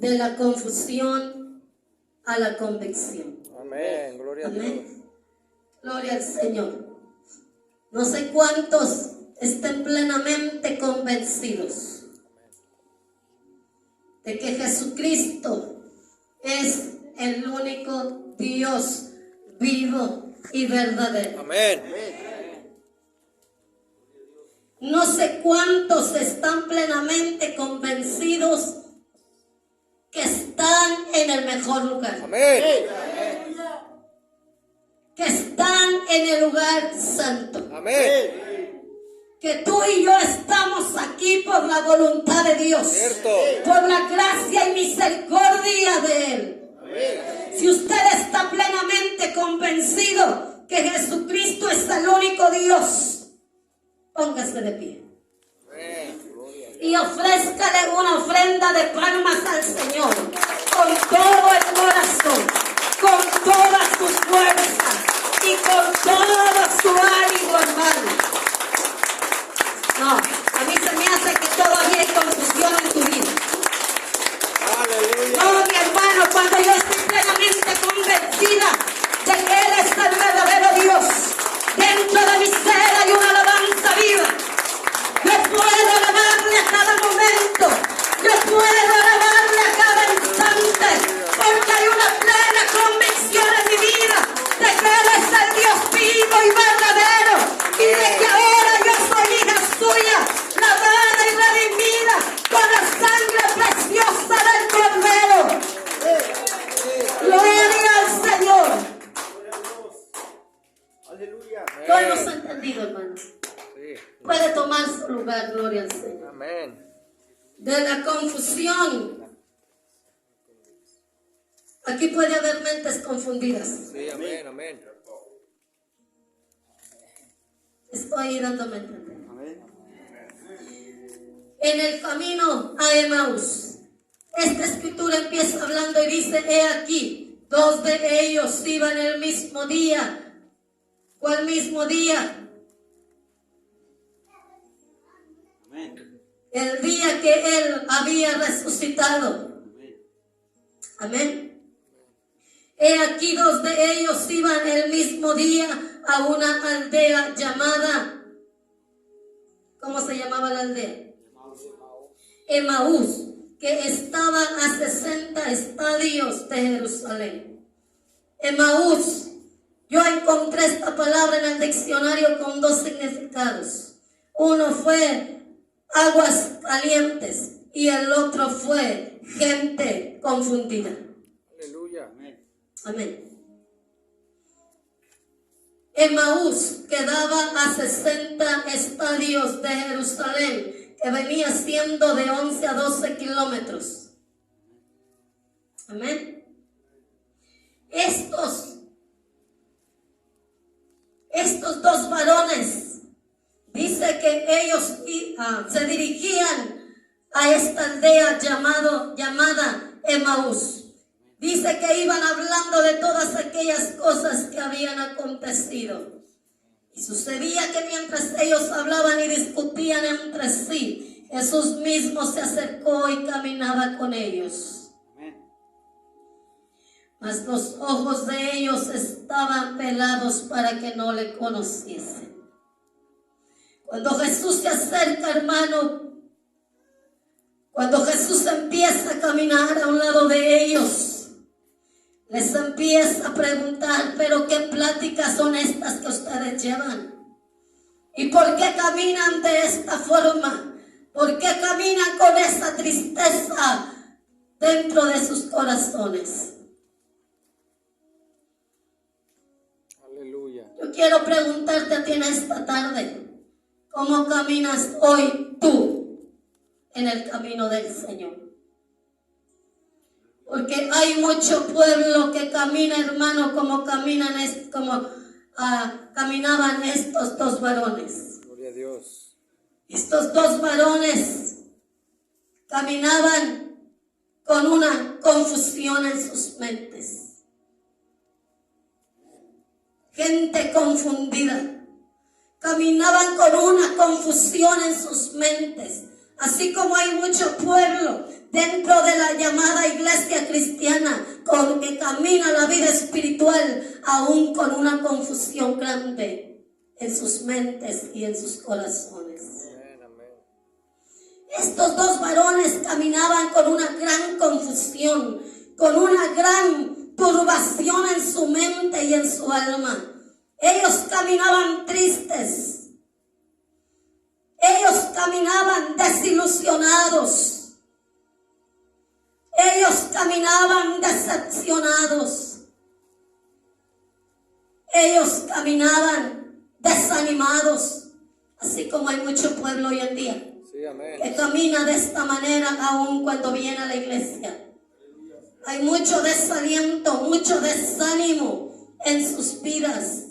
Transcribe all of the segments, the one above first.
de la confusión a la convicción. Amén. Gloria a Dios. Amén. Gloria al Señor. No sé cuántos estén plenamente convencidos de que Jesucristo es el único Dios vivo y verdadero. Amén. No sé cuántos están plenamente convencidos que están en el mejor lugar. Amén. Que están en el lugar santo. Amén. Que tú y yo estamos aquí por la voluntad de Dios. Cierto. Por la gracia y misericordia de Él. Amén. Si usted está plenamente convencido que Jesucristo es el único Dios, póngase de pie. Amén. Y ofrézcale una ofrenda de palmas al Señor. Con todo el corazón. Con todas sus fuerzas. Y con todo su ánimo, hermano. No, a mí se me hace que todavía hay confusión en tu vida. Aleluya. No, mi hermano, cuando yo estoy plenamente convencida de que Él es el verdadero Dios, dentro de mi ser hay una alabanza viva. Yo puedo alabarle a cada momento, yo puedo alabarle a cada instante, porque hay una plena convicción en mi vida de que Él es el Dios vivo y verdadero, y de que ahora yo soy hija suya, lavada y redimida con la sangre preciosa del Cordero. Gloria al Señor. Aleluya. Lo hemos entendido, hermano. Sí. Puede tomar su lugar, gloria al Señor. Amén. De la confusión. Aquí puede haber mentes confundidas. Sí, amén, amén. Estoy dándome a entender. En el camino a Emaús, esta escritura empieza hablando y dice: he aquí, dos de ellos iban el mismo día. ¿Cuál mismo día? El día que Él había resucitado. Amén. He aquí, dos de ellos iban el mismo día a una aldea llamada, ¿cómo se llamaba la aldea? Emaús, que estaba a 60 estadios de Jerusalén. Emaús, yo encontré esta palabra en el diccionario con dos significados. Uno fue aguas calientes y el otro fue gente confundida. Aleluya. Amén. Emaús quedaba a 60 estadios de Jerusalén, que venía siendo de 11 a 12 kilómetros. Amén. Estos dos varones, dice que ellos se dirigían a esta aldea llamada Emaús. Dice que iban hablando de todas aquellas cosas que habían acontecido. Y sucedía que mientras ellos hablaban y discutían entre sí, Jesús mismo se acercó y caminaba con ellos. Mas los ojos de ellos estaban velados para que no le conociesen. Cuando Jesús se acerca, hermano, cuando Jesús empieza a caminar a un lado de ellos, les empieza a preguntar: pero ¿qué pláticas son estas que ustedes llevan? ¿Y por qué caminan de esta forma? ¿Por qué caminan con esa tristeza dentro de sus corazones? Aleluya. Yo quiero preguntarte a ti en esta tarde: ¿cómo caminas hoy tú en el camino del Señor? Porque hay mucho pueblo que camina, hermano, como caminaban estos dos varones. Gloria a Dios. Estos dos varones caminaban con una confusión en sus mentes. Gente confundida. Caminaban con una confusión en sus mentes. Así como hay mucho pueblo dentro de la llamada iglesia cristiana, con que camina la vida espiritual, aún con una confusión grande en sus mentes y en sus corazones. Amén, amén. Estos dos varones caminaban con una gran confusión, con una gran turbación en su mente y en su alma. Ellos caminaban tristes. Ellos caminaban desilusionados. Ellos caminaban decepcionados. Ellos caminaban desanimados. Así como hay mucho pueblo hoy en día Sí, amén. que camina de esta manera aún cuando viene a la iglesia. Hay mucho desaliento, mucho desánimo en sus vidas.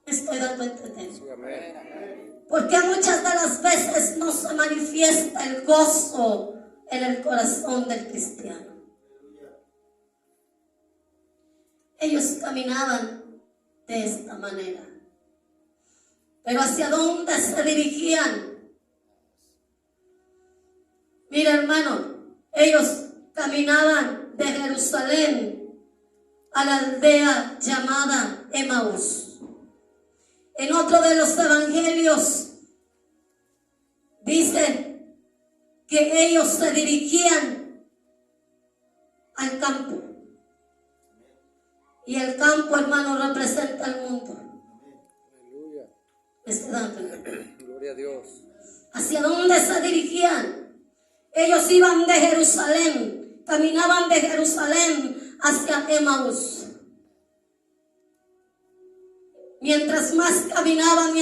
Estoy dando a entender. Sí, amén. Porque muchas de las veces no se manifiesta el gozo en el corazón del cristiano. Ellos caminaban de esta manera. Pero ¿hacia dónde se dirigían? Mira, hermano, ellos caminaban de Jerusalén a la aldea llamada Emaús. En otro de los evangelios dice que ellos se dirigían al campo. Y el campo, hermano, representa el mundo. Aleluya. ¿Está dando? Gloria a Dios. ¿Hacia dónde se dirigían? Ellos iban de Jerusalén, caminaban de Jerusalén hacia Emaús. Mientras más caminaban,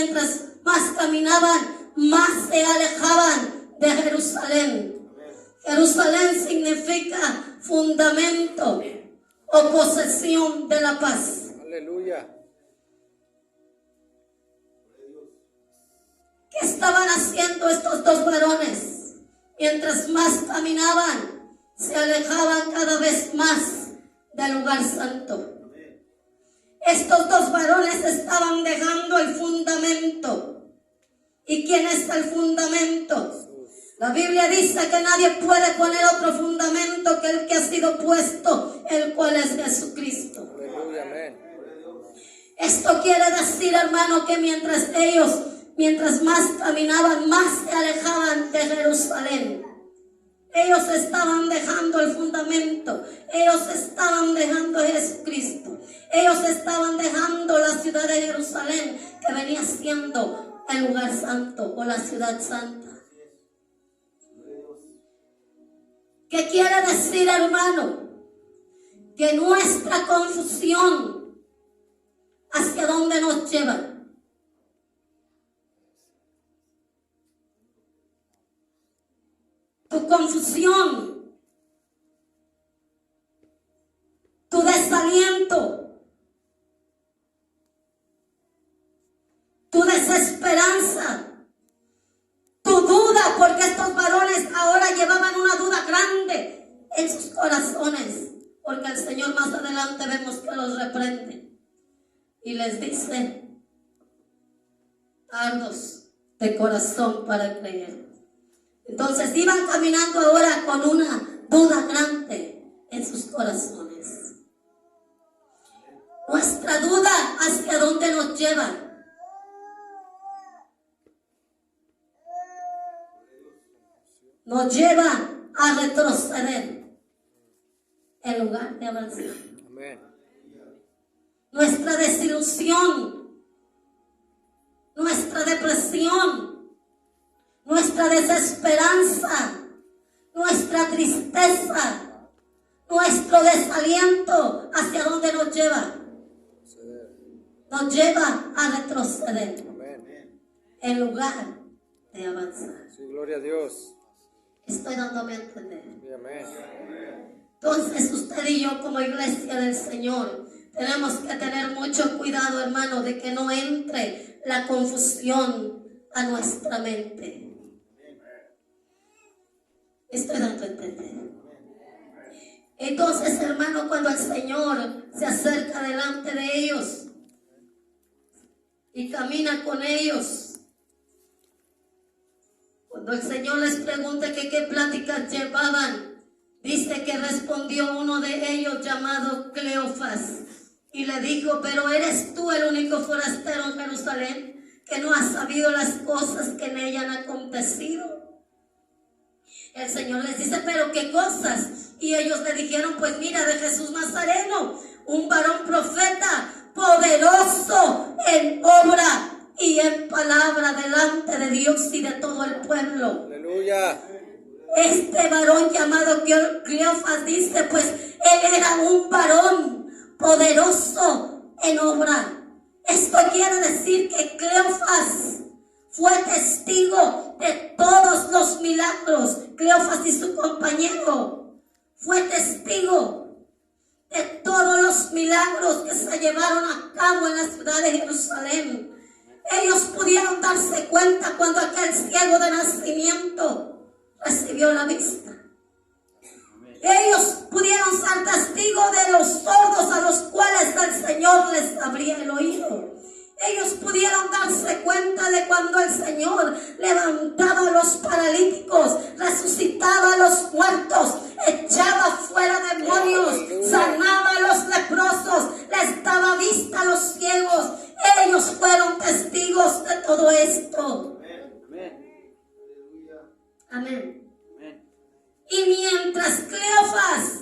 más se alejaban de Jerusalén. Jerusalén significa fundamento o posesión de la paz. Aleluya. ¿Qué estaban haciendo estos dos varones? Mientras más caminaban, se alejaban cada vez más del lugar santo. Estos dos varones estaban dejando el fundamento. ¿Y quién es el fundamento? La Biblia dice que nadie puede poner otro fundamento que el que ha sido puesto, el cual es Jesucristo. Aleluya, amén. Esto quiere decir, hermano, que mientras más caminaban, más se alejaban de Jerusalén. Ellos estaban dejando el fundamento. Ellos estaban dejando a Jesucristo. Ellos estaban dejando la ciudad de Jerusalén, que venía siendo el lugar santo o la ciudad santa. ¿Qué quiere decir, hermano? Que nuestra confusión, ¿hacia dónde nos lleva? Tu confusión, tu desaliento, tu desesperanza, tu duda, porque estos varones ahora llevaban una duda grande en sus corazones, porque el Señor más adelante vemos que los reprende y les dice: tardos de corazón para creer. Entonces iban caminando ahora con una duda grande en sus corazones. Nuestra duda, ¿hacia dónde nos lleva? Nos lleva a retroceder en lugar de avanzar. Amén. Nuestra desilusión, nuestra depresión, nuestra desesperanza, nuestra tristeza, nuestro desaliento, ¿hacia dónde nos lleva? Nos lleva a retroceder. Amén. En lugar de avanzar. Sí, gloria a Dios. Estoy dándome a entender. Sí, amén. Entonces usted y yo, como iglesia del Señor, tenemos que tener mucho cuidado, hermano, de que no entre la confusión a nuestra mente. Estoy dando a entender. Entonces, hermano, cuando el Señor se acerca delante de ellos y camina con ellos, Cuando el Señor les pregunta que qué pláticas llevaban, dice que respondió uno de ellos llamado Cleofas y le dijo: pero ¿eres tú el único forastero en Jerusalén que no has sabido las cosas que en ella han acontecido? El Señor les dice: ¿pero qué cosas? Y ellos le dijeron: pues mira, de Jesús Nazareno, un varón profeta, poderoso en obra y en palabra delante de Dios y de todo el pueblo. Aleluya. Este varón llamado Cleofas dice: pues él era un varón poderoso en obra. Esto quiere decir que Cleofas fue testigo de todos los milagros. Cleofas y su compañero fue testigo de todos los milagros que se llevaron a cabo en la ciudad de Jerusalén. Ellos pudieron darse cuenta cuando aquel ciego de nacimiento recibió la vista. Ellos pudieron ser testigos de los sordos a los cuales el Señor les abría el oído. Ellos pudieron darse cuenta de cuando el Señor levantaba a los paralíticos, resucitaba a los muertos, echaba fuera demonios, sanaba a los leprosos, les daba vista a los ciegos. Ellos fueron testigos de todo esto. Amén. Y mientras Cleofas,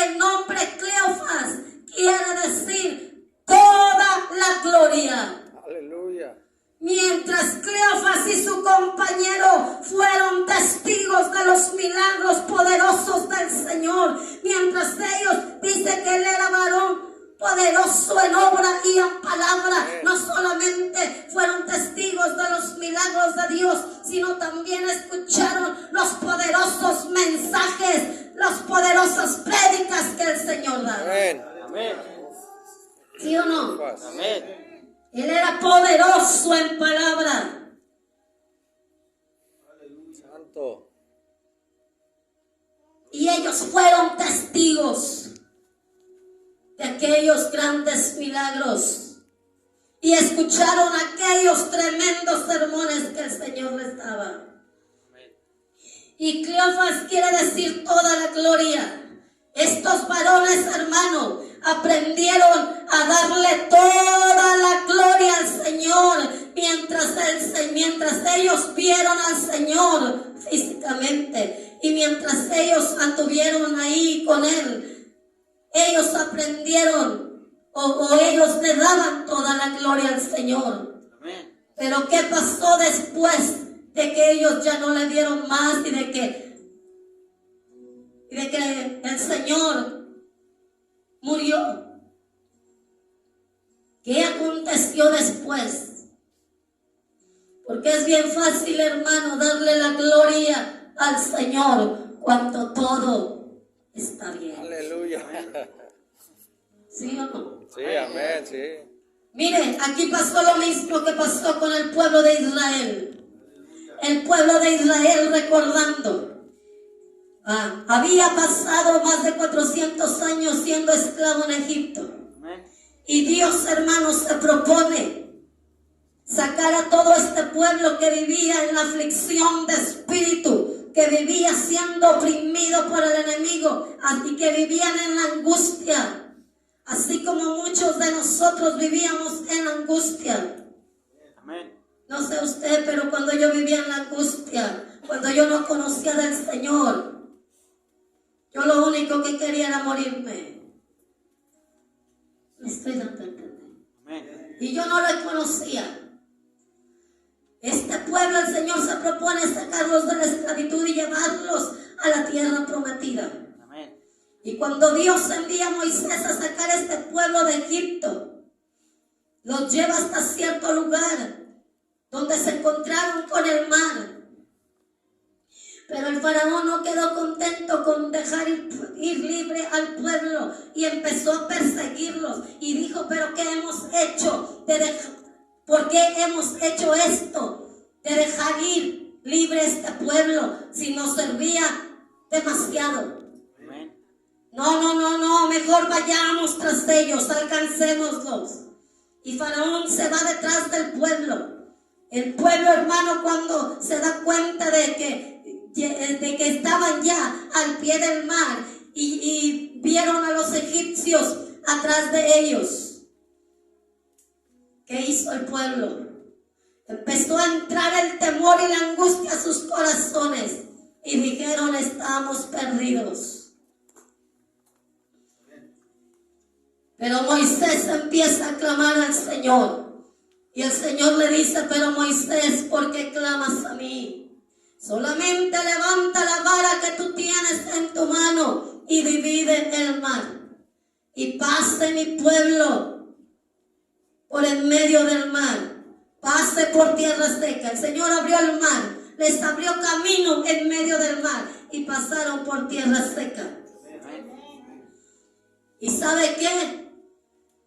el nombre Cleofas quiere decir toda la gloria. Aleluya. Mientras Cleofas y su compañero fueron testigos de los milagros poderosos del Señor, mientras ellos dicen que él era varón poderoso en obra y en palabra, no solamente fueron testigos de los milagros de Dios, sino también escucharon los poderosos mensajes, las poderosas prédicas que el Señor daba. Amén. Amén. ¿Sí o no? Amén. Él era poderoso en palabra. Santo. Y ellos fueron testigos de aquellos grandes milagros y escucharon aquellos tremendos sermones que el Señor les daba. Y Cleofas quiere decir toda la gloria. Estos varones, hermano, aprendieron a darle toda la gloria al Señor mientras ellos vieron al Señor físicamente y mientras ellos anduvieron ahí con Él. Ellos aprendieron o ellos le daban toda la gloria al Señor. Amén. Pero ¿qué pasó después de que ellos ya no le dieron más y de que el Señor murió? ¿Qué aconteció después? Porque es bien fácil, hermano, darle la gloria al Señor cuando todo está bien. Aleluya. ¿Sí o no? Sí, amén, sí. Miren, aquí pasó lo mismo que pasó con el pueblo de Israel. El pueblo de Israel recordando. Había pasado más de 400 años siendo esclavo en Egipto. Amén. Y Dios, hermanos, se propone sacar a todo este pueblo que vivía en la aflicción de espíritu, que vivía siendo oprimido por el enemigo, y que vivían en la angustia, así como muchos de nosotros vivíamos en angustia. Amén. No sé usted, pero cuando yo vivía en la angustia, cuando yo no conocía del Señor, yo lo único que quería era morirme. Me estoy dando a entender. Amén. Y yo no lo conocía. Este pueblo, el Señor se propone sacarlos de la esclavitud y llevarlos a la tierra prometida. Amén. Y cuando Dios envía a Moisés a sacar a este pueblo de Egipto, los lleva hasta cierto lugar donde se encontraron con el mar. Pero el faraón no quedó contento con dejar ir libre al pueblo y empezó a perseguirlos y dijo: pero ¿qué hemos hecho? ¿Por qué hemos hecho esto de dejar ir libre este pueblo si nos servía demasiado? Amén. No, mejor vayamos tras ellos, alcancémoslos. Y Faraón se va detrás del pueblo El pueblo, hermano, cuando se da cuenta de que estaban ya al pie del mar y vieron a los egipcios atrás de ellos, ¿qué hizo el pueblo? Empezó a entrar el temor y la angustia a sus corazones y dijeron: estamos perdidos. Pero Moisés empieza a clamar al Señor. Y el Señor le dice: pero Moisés, ¿por qué clamas a mí? Solamente levanta la vara que tú tienes en tu mano y divide el mar. Y pase mi pueblo por en medio del mar. Pase por tierra seca. El Señor abrió el mar. Les abrió camino en medio del mar. Y pasaron por tierra seca. ¿Y sabe qué?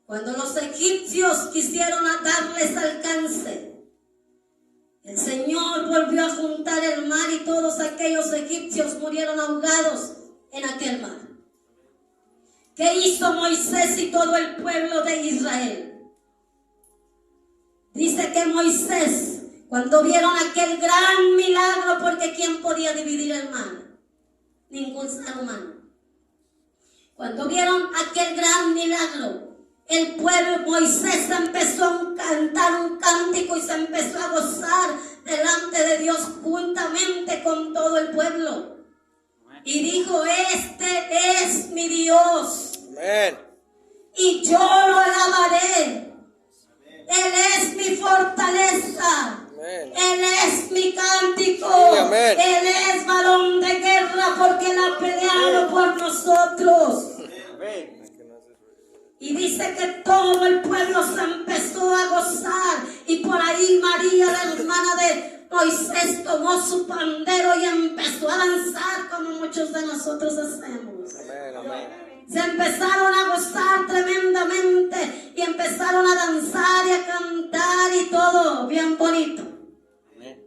Cuando los egipcios quisieron darles alcance, el Señor volvió a juntar el mar y todos aquellos egipcios murieron ahogados en aquel mar. ¿Qué hizo Moisés y todo el pueblo de Israel? Dice que Moisés, cuando vieron aquel gran milagro, porque ¿quién podía dividir el mar? Ningún ser humano. Cuando vieron aquel gran milagro, el pueblo, Moisés empezó a cantar un cántico y se empezó a gozar delante de Dios juntamente con todo el pueblo. Y dijo: este es mi Dios. Amén. Y yo lo alabaré. Él es mi fortaleza. Amén. Él es mi cántico. Sí, amén. Él es varón de guerra porque Él ha peleado por nosotros. Amén. Y dice que todo el pueblo se empezó a gozar. Y por ahí María, la hermana de Moisés, tomó su pandero y empezó a danzar como muchos de nosotros hacemos. Amén, amén. Se empezaron a gozar tremendamente y empezaron a danzar y a cantar y todo bien bonito. Amén.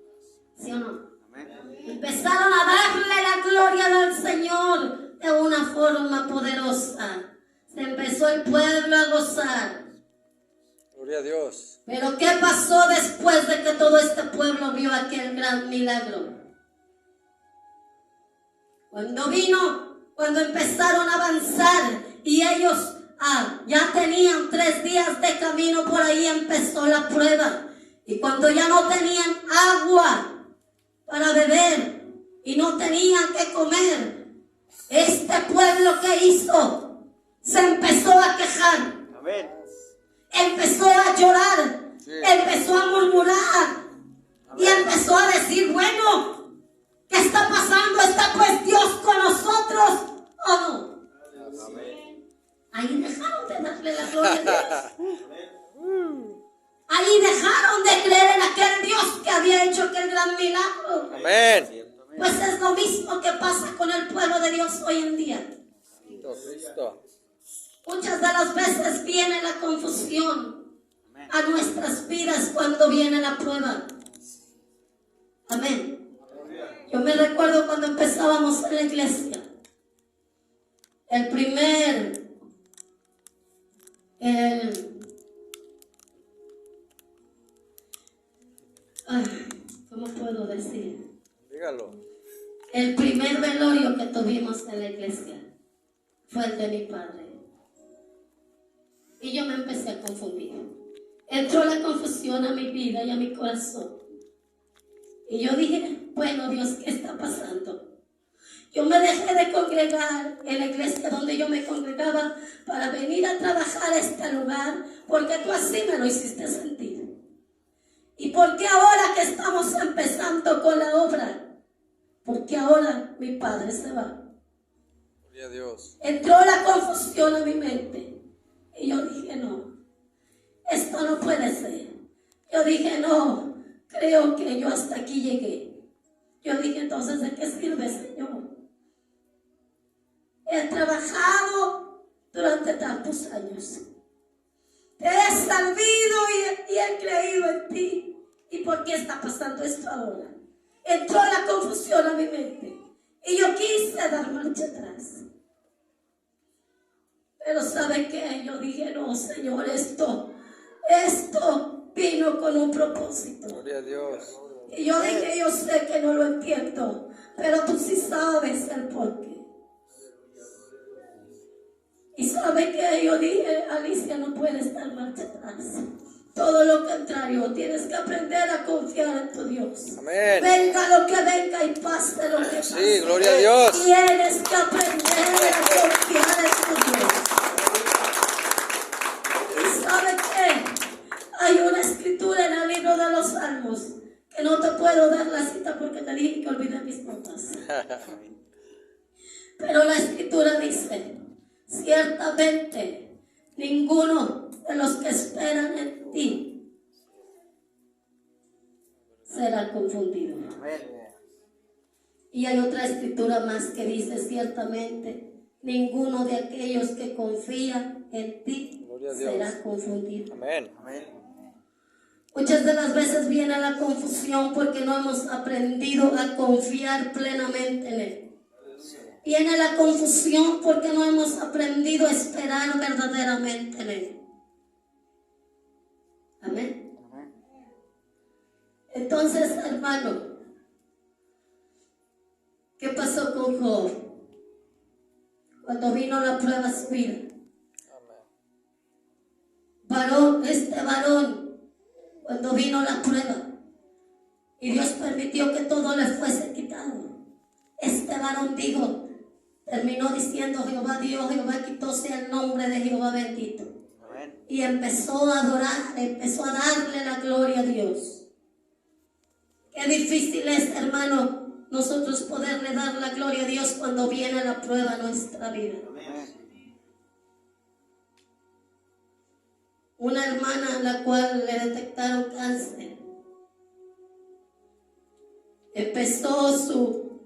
¿Sí o no? Amén. Empezaron a darle la gloria del Señor de una forma poderosa. Se empezó el pueblo a gozar. Gloria a Dios. Pero ¿qué pasó después de que todo este pueblo vio aquel gran milagro? Cuando empezaron a avanzar y ellos ya tenían 3 días de camino, por ahí empezó la prueba. Y cuando ya no tenían agua para beber y no tenían que comer, este pueblo, ¿qué hizo? Se empezó a quejar. Amén. Empezó a llorar. Sí. Empezó a murmurar. Y empezó a decir: bueno, ¿qué está pasando? ¿Está pues Dios con nosotros o no? Amén. Ahí dejaron de darle la gloria a Dios. Ahí dejaron de creer en aquel Dios que había hecho aquel gran milagro. Amén. Pues es lo mismo que pasa con el pueblo de Dios hoy en día. Cristo. Muchas de las veces viene la confusión a nuestras vidas cuando viene la prueba. Amén. Yo me recuerdo cuando empezábamos en la iglesia. ¿Cómo puedo decir? Dígalo. El primer velorio que tuvimos en la iglesia fue el de mi padre. Y yo me empecé a confundir. Entró la confusión a mi vida y a mi corazón. Y yo dije: bueno, Dios, ¿qué está pasando? Yo me dejé de congregar en la iglesia donde yo me congregaba para venir a trabajar a este lugar, porque tú así me lo hiciste sentir. ¿Y por qué ahora que estamos empezando con la obra? Porque ahora mi padre se va. Gloria a Dios. Entró la confusión a mi mente. Y yo dije: no, esto no puede ser. Yo dije: no, creo que yo hasta aquí llegué. Yo dije: entonces, ¿de qué sirve, Señor? He trabajado durante tantos años. Te he servido y he creído en ti. ¿Y por qué está pasando esto ahora? Entró la confusión a mi mente. Y yo quise dar marcha atrás. Pero ¿sabe qué? Yo dije: no, Señor, esto vino con un propósito. Gloria a Dios. Y yo dije, yo sé que no lo entiendo, pero tú sí sabes el porqué. Y sabe que yo dije, Alicia, no puedes dar marcha atrás. Todo lo contrario, tienes que aprender a confiar en tu Dios. Amén. Venga lo que venga y pase lo que pase. Sí, gloria a Dios. Tienes que aprender a confiar en tu Dios. ¿Y sabe qué? Hay una escritura en el libro de los Salmos que no te puedo dar la cita porque te dije que olvidé mis notas. Pero la escritura dice, ciertamente ninguno de los que esperan en ti será confundido. Y hay otra escritura más que dice, ciertamente ninguno de aquellos que confían en ti Gloria a Dios. será confundido. Amén. Muchas de las veces viene la confusión porque no hemos aprendido a confiar plenamente en Él. Viene la confusión porque no hemos aprendido a esperar verdaderamente en Él. Amén. Entonces, hermano, ¿qué pasó con Job? Cuando vino la prueba a su vida. Este varón, cuando vino la prueba, y Dios permitió que todo le fuese quitado. Este varón dijo, terminó diciendo, Jehová Dios, Jehová quitó sea el nombre de Jehová bendito. Amén. Y empezó a adorar, empezó a darle la gloria a Dios. Qué difícil es, hermano, nosotros poderle dar la gloria a Dios cuando viene la prueba a nuestra vida. Una hermana a la cual le detectaron cáncer, empezó su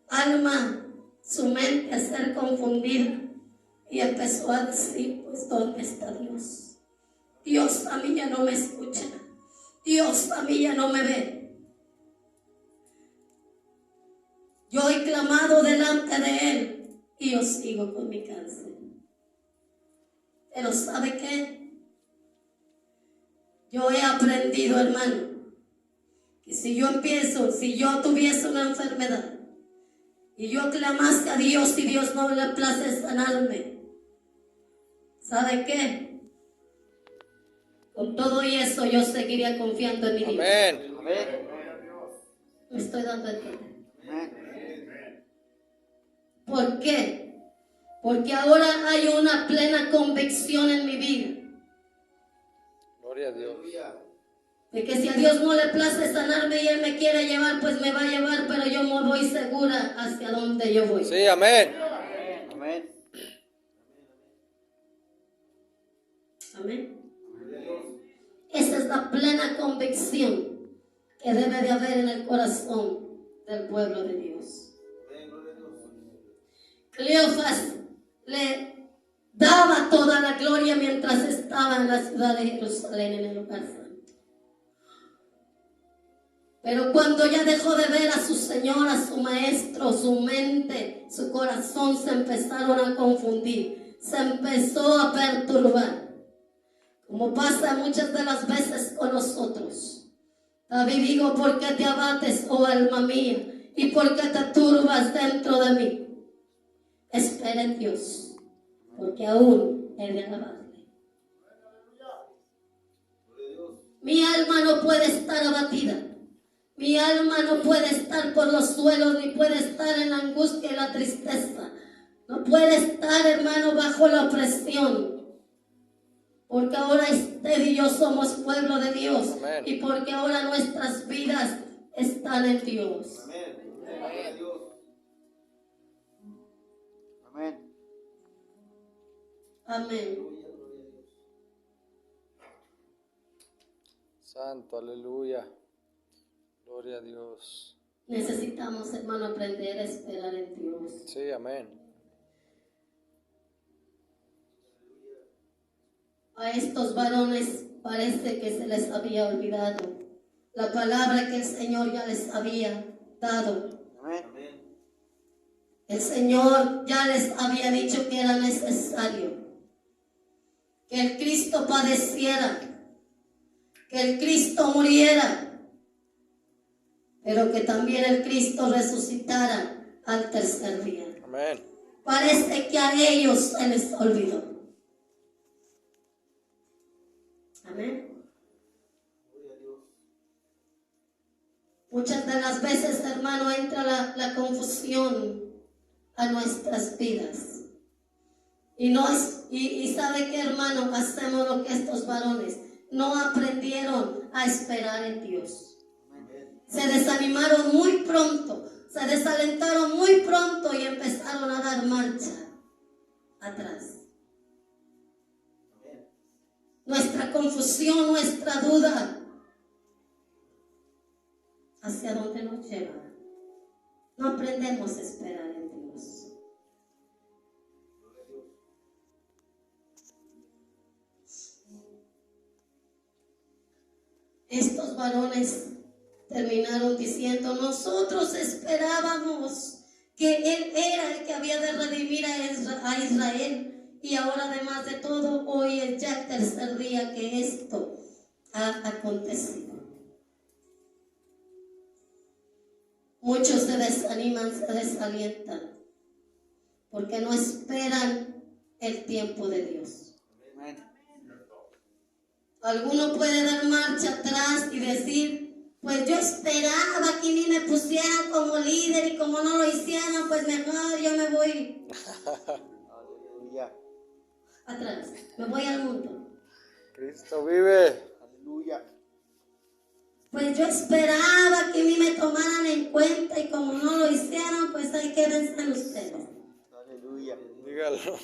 alma, su mente a ser confundida y empezó a decir, pues ¿dónde está Dios? Dios a mí ya no me escucha, Dios a mí ya no me ve. Yo he clamado delante de Él y yo sigo con mi cáncer. Pero ¿sabe qué? Yo he aprendido, hermano, que si yo tuviese una enfermedad y yo clamase a Dios y Dios no le place sanarme, ¿sabe qué? Con todo y eso yo seguiría confiando en mi Dios. Amén. Me estoy dando a entender. ¿Por qué? Porque ahora hay una plena convicción en mi vida Gloria a Dios. de que si a Dios no le place sanarme y Él me quiere llevar, pues me va a llevar, pero yo me voy segura hacia donde yo voy. Sí, amén. Amén. Amén. Esa es la plena convicción que debe de haber en el corazón del pueblo de Dios. Cleofas le daba toda la gloria mientras estaba en la ciudad de Jerusalén, en el lugar santo. Pero cuando ya dejó de ver a su Señor, a su Maestro, su mente, su corazón se empezaron a confundir, se empezó a perturbar, como pasa muchas de las veces con nosotros. David dijo, ¿por qué te abates, oh alma mía? ¿Y por qué te turbas dentro de mí? Espera en Dios, porque aún he de alabarle. Mi alma no puede estar abatida. Mi alma no puede estar por los suelos, ni puede estar en la angustia y la tristeza. No puede estar, hermano, bajo la opresión. Porque ahora usted y yo somos pueblo de Dios. Amén. Y porque ahora nuestras vidas están en Dios. Amén. Amén. Santo, aleluya. Gloria a Dios. Necesitamos, hermano, aprender a esperar en Dios. Sí, amén. A estos varones parece que se les había olvidado la palabra que el Señor ya les había dado. Amén. El Señor ya les había dicho que era necesario que el Cristo padeciera, que el Cristo muriera, pero que también el Cristo resucitara al tercer día. Amén. Parece que a ellos se les olvidó. Amén. Muchas de las veces, hermano, entra la confusión a nuestras vidas. Y sabe que, hermano, hacemos lo que estos varones no aprendieron a esperar en Dios. Se desanimaron muy pronto, se desalentaron muy pronto y empezaron a dar marcha atrás. Nuestra confusión, nuestra duda, ¿hacia dónde nos lleva? No aprendemos a esperar en Dios. Estos varones terminaron diciendo: nosotros esperábamos que Él era el que había de redimir a Israel, y ahora, además de todo, hoy es ya el tercer día que esto ha acontecido. Muchos se desaniman, se desalientan, porque no esperan el tiempo de Dios. Alguno puede dar marcha atrás y decir: pues yo esperaba que ni me pusieran como líder, y como no lo hicieron, pues mejor yo me voy atrás, me voy al mundo. Cristo vive. Aleluya. Pues yo esperaba que ni me tomaran en cuenta, y como no lo hicieron, pues ahí quédense ustedes. Aleluya. Dígalo.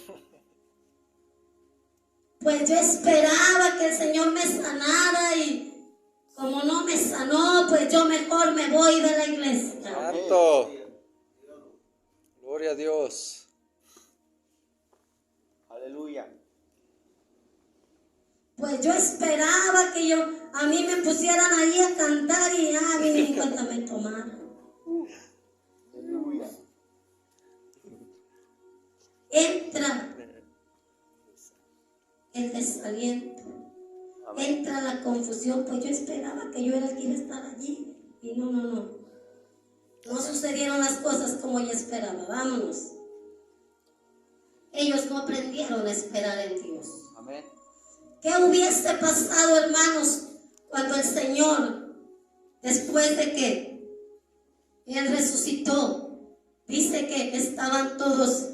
Pues yo esperaba que el Señor me sanara, y como no me sanó, pues yo mejor me voy de la iglesia. Santo. Gloria a Dios. Aleluya. Pues yo esperaba que a mí me pusieran ahí a cantar, y a mí ni cuenta me tomaron. Aleluya. Entra el desaliento, entra la confusión. Pues yo esperaba que yo era el que iba a estar allí, y no sucedieron las cosas como yo esperaba. Vámonos. Ellos no aprendieron a esperar en Dios. Amén. ¿Qué hubiese pasado, hermanos, cuando el Señor, después de que Él resucitó, dice que estaban todos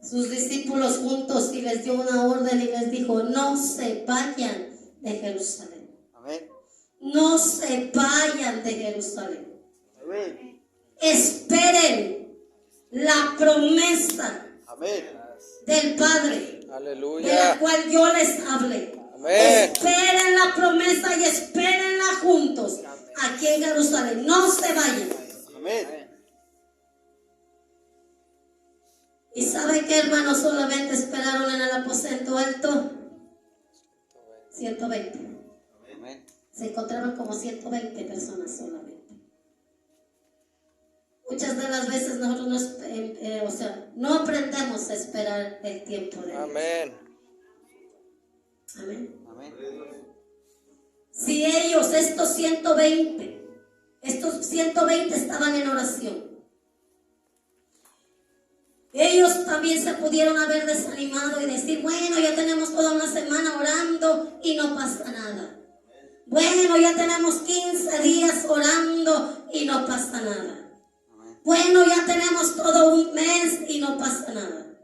sus discípulos juntos, y les dio una orden y les dijo: no se vayan de Jerusalén. Amén. No se vayan de Jerusalén. Amén. Esperen la promesa Amén. del Padre, de la Aleluya. cual yo les hablé. Amén. Esperen la promesa y espérenla juntos aquí en Jerusalén. No se vayan. Amén. ¿Y sabe qué, hermanos? Solamente esperaron en el aposento alto 120. Amén. Se encontraron como 120 personas solamente. Muchas de las veces nosotros no aprendemos a esperar el tiempo de Dios. Amén. Amén. Amén. Si ellos, estos 120 estaban en oración, ellos también se pudieron haber desanimado y decir: bueno, ya tenemos toda una semana orando y no pasa nada. Bueno, ya tenemos 15 días orando y no pasa nada. Bueno, ya tenemos todo un mes y no pasa nada.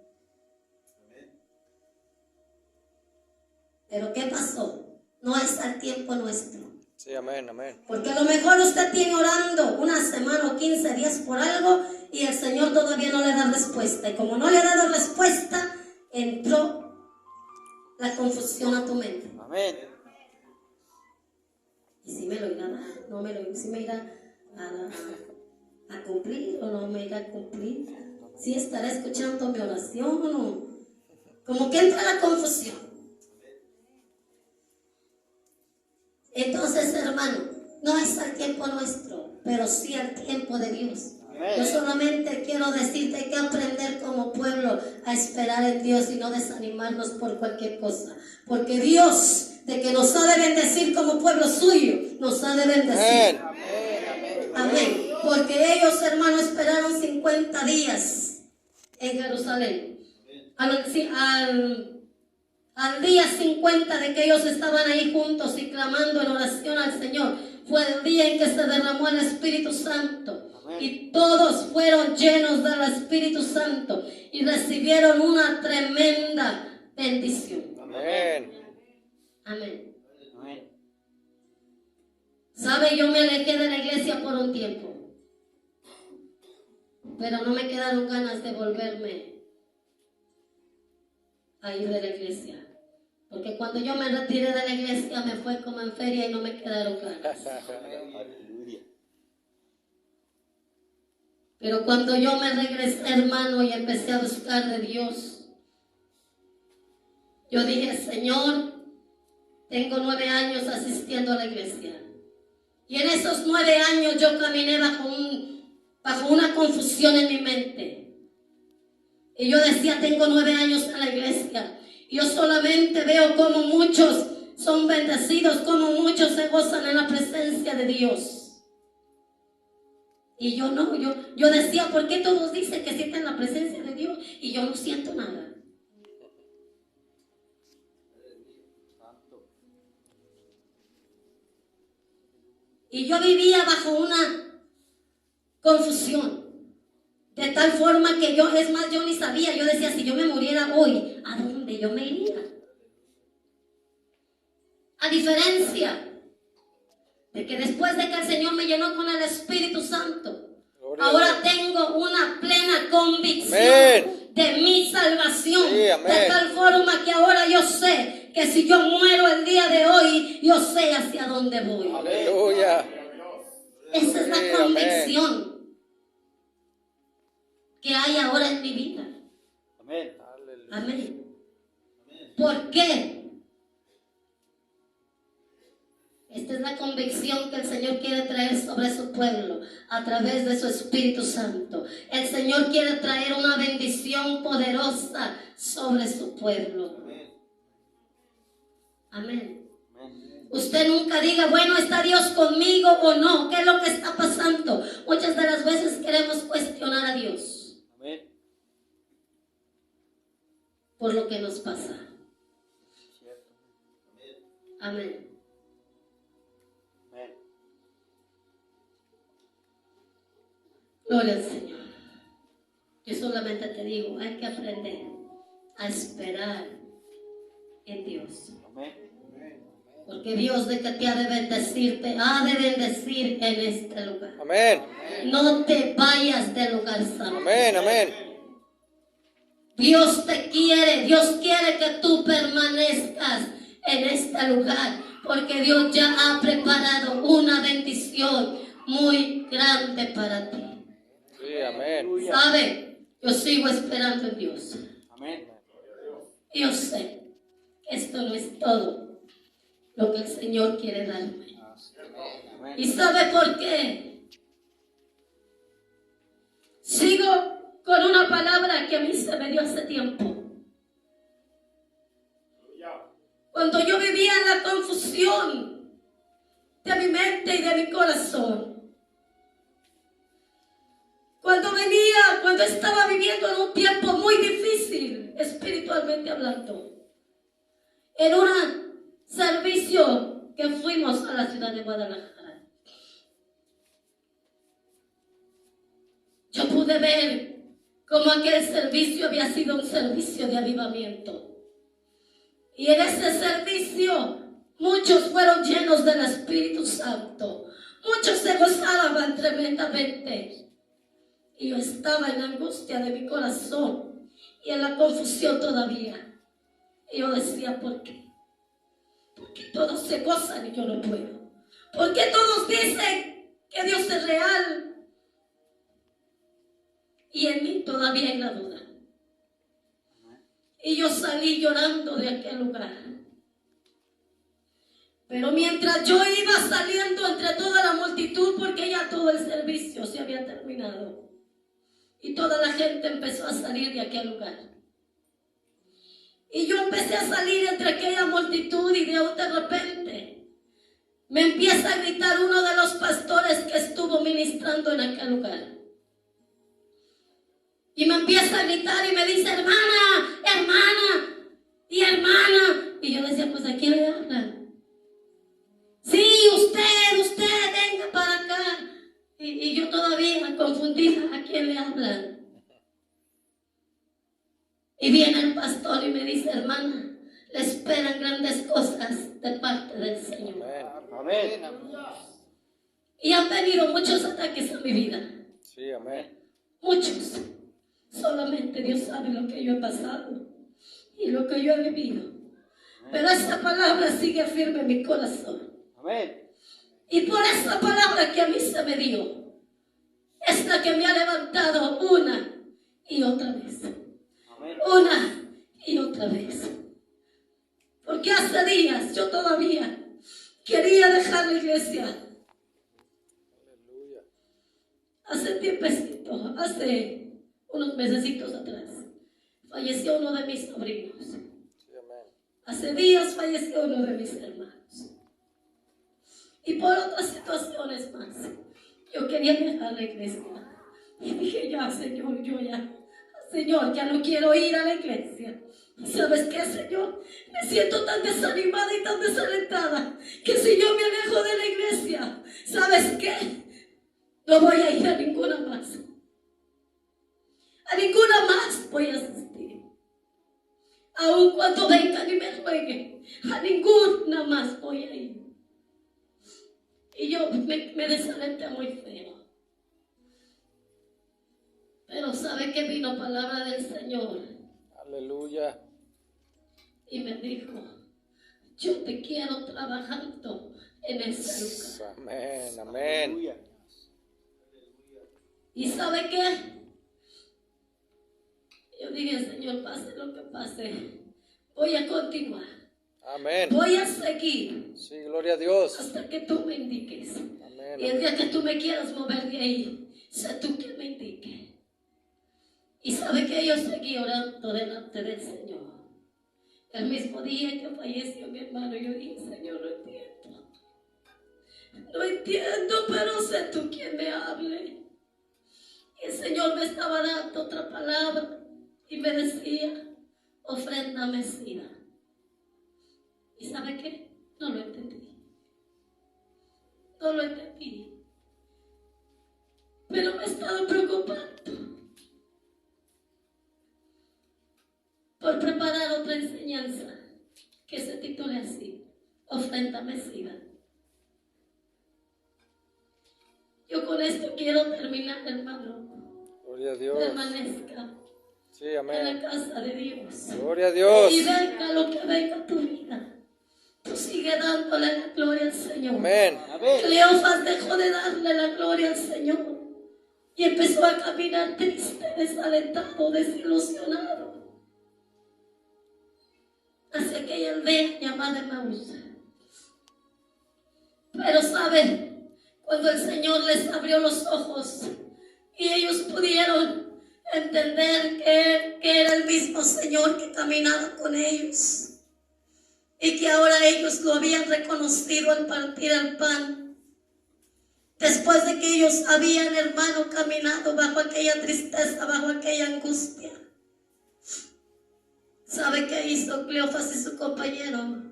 Pero ¿qué pasó? No es al tiempo nuestro. Sí, amén, amén. Porque a lo mejor usted tiene orando una semana o 15 días por algo, y el Señor todavía no le da respuesta. Y como no le ha dado respuesta, entró la confusión a tu mente. Amén. ¿Y si me lo irá a dar? ¿No me lo irá? ¿Si me irá a cumplir o no me irá a cumplir? ¿Si estará escuchando mi oración o no? Como que entra la confusión. Entonces, hermano, no es al tiempo nuestro, pero sí al tiempo de Dios. Amén. Yo solamente quiero decirte que aprender como pueblo pueblo a esperar en Dios y no desanimarnos por cualquier cosa. Porque Dios, de que nos ha de bendecir como pueblo suyo, nos ha de bendecir. Amén. Amén. Porque ellos, hermanos, esperaron 50 días en Jerusalén. Al día 50 de que ellos estaban ahí juntos y clamando en oración al Señor, fue el día en que se derramó el Espíritu Santo. Amén. Y todos fueron llenos del Espíritu Santo y recibieron una tremenda bendición. Amén. Amén. Amén. ¿Sabe? Yo me alejé de la iglesia por un tiempo, pero no me quedaron ganas de volverme a ir de la iglesia. Porque cuando yo me retiré de la iglesia me fue como en feria y no me quedaron ganas. Aleluya. Pero cuando yo me regresé, hermano, y empecé a buscar de Dios, yo dije, Señor, tengo 9 años asistiendo a la iglesia. Y en esos 9 años yo caminé bajo una confusión en mi mente. Y yo decía, tengo 9 años en la iglesia. Y yo solamente veo cómo muchos son bendecidos, cómo muchos se gozan en la presencia de Dios. Y yo no, yo decía, ¿por qué todos dicen que sienten la presencia de Dios? Y yo no siento nada. Y yo vivía bajo una confusión. De tal forma que yo ni sabía. Yo decía, si yo me muriera hoy, ¿a dónde yo me iría? A diferencia de que después de que el Señor me llenó con el Espíritu Santo, ahora tengo una plena convicción de mi salvación. Sí, amén. De tal forma que ahora yo sé que si yo muero el día de hoy, yo sé hacia dónde voy. Aleluya. Esa es Sí, la convicción que hay ahora en mi vida. Amén. Amén. ¿Por qué? Esta es la convicción que el Señor quiere traer sobre su pueblo a través de su Espíritu Santo. El Señor quiere traer una bendición poderosa sobre su pueblo. Amén. Usted nunca diga, bueno, ¿está Dios conmigo o no? ¿Qué es lo que está pasando? Muchas de las veces queremos cuestionar a Dios Amén. por lo que nos pasa. Cierto. Amén. Amén. Gloria al Señor. Yo solamente te digo, hay que aprender a esperar en Dios. Amén. Porque Dios de que te ha de bendecir, te ha de bendecir en este lugar. Amén. No te vayas del lugar santo. Amén. Amén. Dios te quiere, Dios quiere que tú permanezcas en este lugar. Porque Dios ya ha preparado una bendición muy grande para ti. Sí, amén. ¿Sabe? Yo sigo esperando en Dios. Amén. Yo sé que esto no es todo lo que el Señor quiere darme. Amén. ¿Y sabe por qué? Sigo con una palabra que a mí se me dio hace tiempo. Cuando yo vivía en la confusión de mi mente y de mi corazón. Cuando estaba viviendo en un tiempo muy difícil, espiritualmente hablando. En un servicio que fuimos a la ciudad de Guadalajara. Yo pude ver cómo aquel servicio había sido un servicio de avivamiento. Y en ese servicio muchos fueron llenos del Espíritu Santo. Muchos se gozaban tremendamente. Y yo estaba en la angustia de mi corazón y en la confusión todavía. Y yo decía, ¿por qué? ¿Por qué todos se gozan y yo no puedo? ¿Por qué todos dicen que Dios es real? Y en mí todavía hay la duda. Y yo salí llorando de aquel lugar. Pero mientras yo iba saliendo entre toda la multitud, porque ya todo el servicio se había terminado, y toda la gente empezó a salir de aquel lugar. Y yo empecé a salir entre aquella multitud y de repente me empieza a gritar uno de los pastores que estuvo ministrando en aquel lugar. Y me empieza a gritar y me dice, hermana, hermana y hermana. Y yo decía, pues ¿a quién le hablan? Sí, usted, venga para acá. Y yo todavía confundida, ¿a quién le hablan? Y viene el pastor y me dice, hermana, le esperan grandes cosas de parte del Señor. Amén. Y han venido muchos ataques a mi vida. Sí, amén. Muchos. Solamente Dios sabe lo que yo he pasado y lo que yo he vivido. Pero esa palabra sigue firme en mi corazón. Amén. Y por esa palabra que a mí se me dio, es la que me ha levantado una y otra vez. Amén. Una y otra vez. Porque hace días yo todavía quería dejar la iglesia. Aleluya. Hace tiempecito, hace unos mesecitos atrás, falleció uno de mis sobrinos. Sí, amén. Hace días falleció uno de mis hermanos. Y por otras situaciones más, yo quería dejar la iglesia. Y dije, ya, Señor, Señor, ya no quiero ir a la iglesia. ¿Y sabes qué, Señor? Me siento tan desanimada y tan desalentada que si yo me alejo de la iglesia, ¿sabes qué? No voy a ir a ninguna más. A ninguna más voy a asistir. Aun cuando vengan y me rueguen, a ninguna más voy a ir. Y yo me desalenté muy feo. Pero ¿sabe que vino palabra del Señor? Aleluya. Y me dijo, yo te quiero trabajando en ese lugar. Amén, amén. Aleluya. ¿Y sabe qué? Yo dije, Señor, pase lo que pase, voy a continuar. Amén. Voy a seguir Sí, gloria a Dios. hasta que tú me indiques. Amén. Y el día que tú me quieras mover de ahí, sé tú quien me indique. Y sabe que yo seguí orando delante del Señor. El mismo día que falleció mi hermano, yo dije, Señor, no entiendo. No entiendo, pero sé tú quien me hable. Y el Señor me estaba dando otra palabra y me decía, ofrenda mecida. ¿Y sabe qué? No lo entendí. No lo entendí. Pero me he estado preocupando por preparar otra enseñanza que se titule así, ofrenda mecida. Yo con esto quiero terminar, hermano. Gloria a Dios. Permanezca Sí, en amén. la casa de Dios. Gloria a Dios. Y venga lo que venga a tu vida, tú sigue dándole la gloria al Señor. Amén. Amén. Cleofas dejó de darle la gloria al Señor y empezó a caminar triste, desalentado, desilusionado hacia aquella aldea llamada Emaús. Pero saben, cuando el Señor les abrió los ojos y ellos pudieron entender que era el mismo Señor que caminaba con ellos y que ahora ellos lo habían reconocido al partir el pan, después de que ellos habían, hermano, caminado bajo aquella tristeza, bajo aquella angustia. ¿Sabe qué hizo Cleofas y su compañero?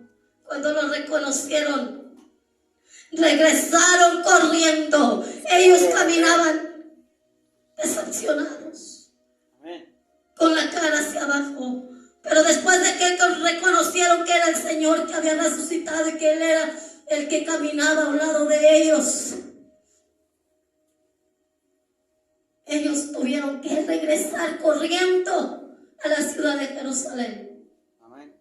Cuando lo reconocieron, regresaron corriendo. Ellos caminaban decepcionados, Amén. con la cara hacia abajo. Pero después de que reconocieron que era el Señor que había resucitado y que Él era el que caminaba a un lado de ellos, ellos tuvieron que regresar corriendo a la ciudad de Jerusalén Amén.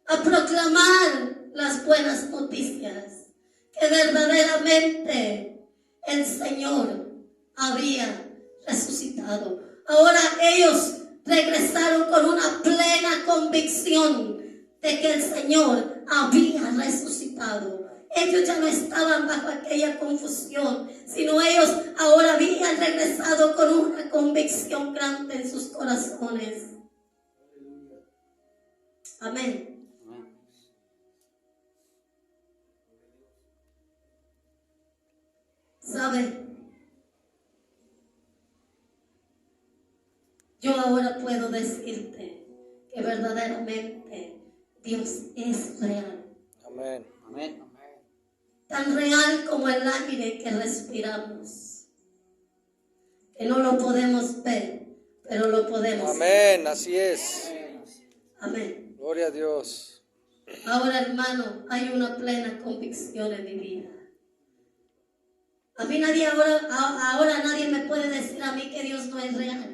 a proclamar las buenas noticias, que verdaderamente el Señor había resucitado. Ahora ellos regresaron con una plena convicción de que el Señor había resucitado. Ellos ya no estaban bajo aquella confusión, sino ellos ahora habían regresado con una convicción grande en sus corazones. Amén. Amén. ¿Sabe? Yo ahora puedo decirte que verdaderamente Dios es real. Amén. Amén. Tan real como el aire que respiramos. Que no lo podemos ver, pero lo podemos. Amén. Así es. Amén. Gloria a Dios. Ahora, hermano, hay una plena convicción en mi vida. A mí nadie ahora nadie me puede decir a mí que Dios no es real.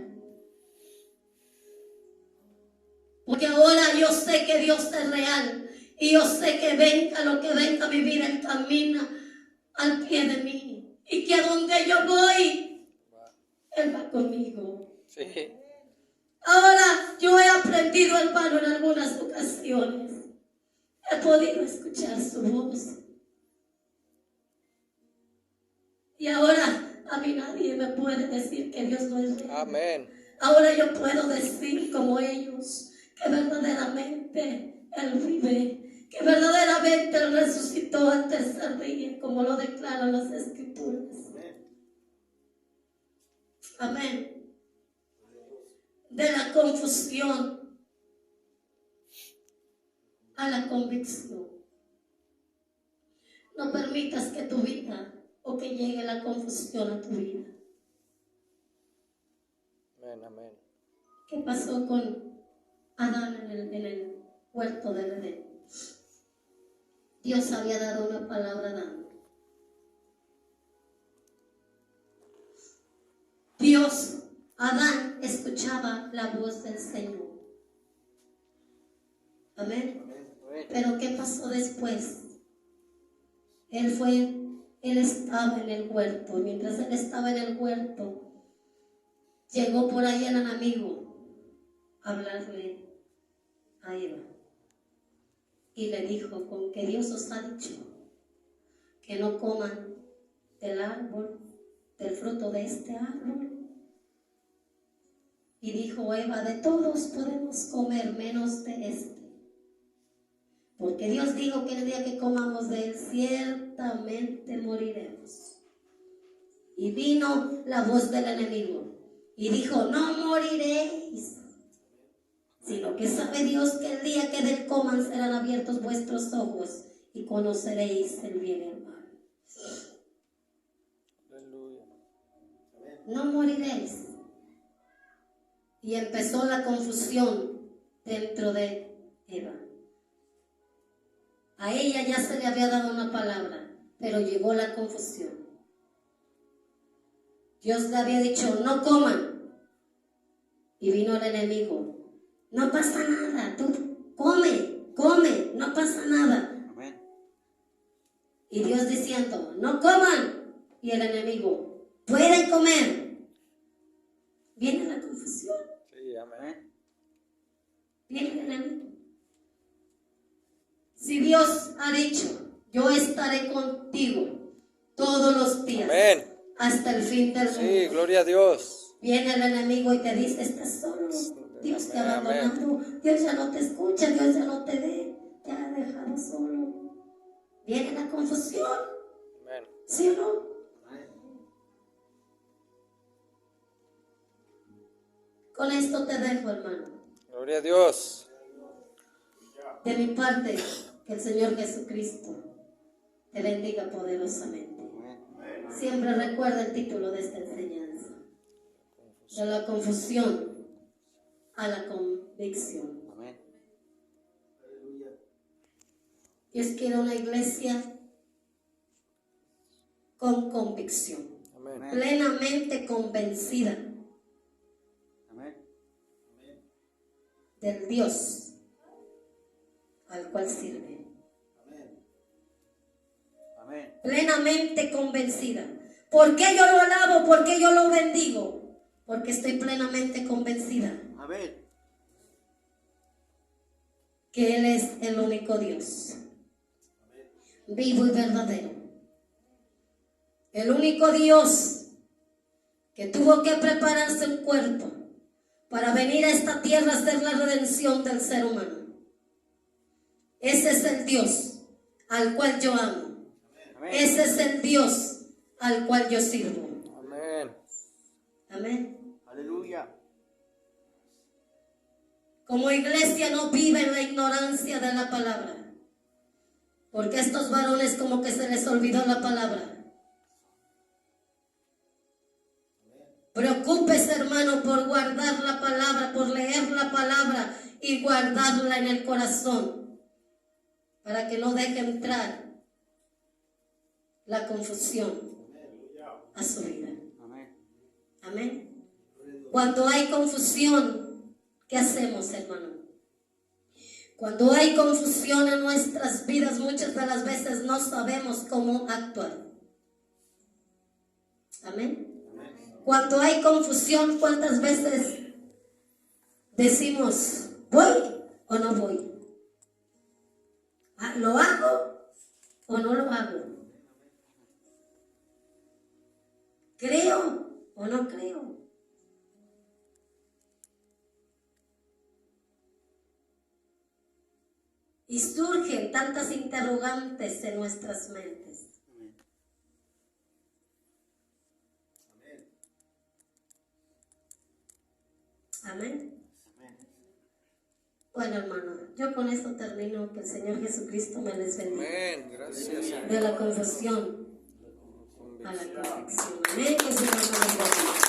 Porque ahora yo sé que Dios es real. Y yo sé que venga lo que venga a mi vida, Él camina al pie de mí. Y que a donde yo voy, Él va conmigo. Sí. Ahora yo he aprendido, hermano, en algunas ocasiones. He podido escuchar su voz. Y ahora a mí nadie me puede decir que Dios no es real. Amén. Ahora yo puedo decir como ellos que verdaderamente Él vive, que verdaderamente Él resucitó al tercer día, como lo declaran las Escrituras. Amén. De la confusión a la convicción. No permitas que tu vida o que llegue la confusión a tu vida. Amén. Amén. ¿Qué pasó con Adán en el huerto del Edén? Dios había dado una palabra a Adán. Adán escuchaba la voz del Señor. Amén. Pero ¿qué pasó después? Él estaba en el huerto. Mientras él estaba en el huerto, llegó por ahí el enemigo a hablarle a Eva. Y le dijo: con que Dios os ha dicho que no coman del árbol, del fruto de este árbol. Y dijo Eva: de todos podemos comer menos de este. Porque Dios dijo que el día que comamos de él, ciertamente moriremos. Y vino la voz del enemigo y dijo: no moriréis, sino que sabe Dios que el día que de él coman serán abiertos vuestros ojos y conoceréis el bien y el mal. Aleluya. No moriréis. Y empezó la confusión dentro de Eva. A ella ya se le había dado una palabra, pero llegó la confusión. Dios le había dicho: no coman. Y vino el enemigo: no pasa nada, tú come, no pasa nada. Amén. Y Dios diciendo: no coman. Y el enemigo: pueden comer. Viene la confusión. Sí, amén. Viene el enemigo. Si Dios ha dicho: yo estaré contigo todos los días, Amén. hasta el fin del mundo. Sí, gloria a Dios. Viene el enemigo y te dice: estás solo, Dios te ha Amén. abandonado, Dios ya no te escucha, Dios ya no te ve, te ha dejado solo. Viene la confusión, Amén. ¿sí o no? Con esto te dejo, hermano. Gloria a Dios. De mi parte, que el Señor Jesucristo te bendiga poderosamente. Siempre recuerda el título de esta enseñanza: de la confusión a la convicción. Amén. Dios quiere una iglesia con convicción, Amén. plenamente convencida Amén. del Dios al cual sirve. Amén. Plenamente convencida. ¿Por qué yo lo alabo? ¿Por qué yo lo bendigo? Porque estoy plenamente convencida Amén. que Él es el único Dios. vivo y verdadero. El único Dios que tuvo que prepararse un cuerpo para venir a esta tierra a hacer la redención del ser humano. Ese es el Dios al cual yo amo. Amén. Ese es el Dios al cual yo sirvo. Amén. Amén. Aleluya. Como iglesia no vive en la ignorancia de la palabra. Porque a estos varones como que se les olvidó la palabra. Preocúpese, hermano, por guardar la palabra, por leer la palabra y guardarla en el corazón, para que no deje entrar la confusión a su vida. Amén. Amén. Cuando hay confusión, ¿qué hacemos, hermano? Cuando hay confusión en nuestras vidas, muchas de las veces no sabemos cómo actuar. Amén. Cuando hay confusión, ¿cuántas veces decimos, voy o no voy? ¿Lo hago o no lo hago? ¿Creo o no creo? Y surgen tantas interrogantes en nuestras mentes. Amén. Bueno, hermano, yo con esto termino. Que el Señor Jesucristo me les bendiga. Amén. Gracias, Señor. De la confusión a la perfección. Amén. Que el Señor me les bendiga.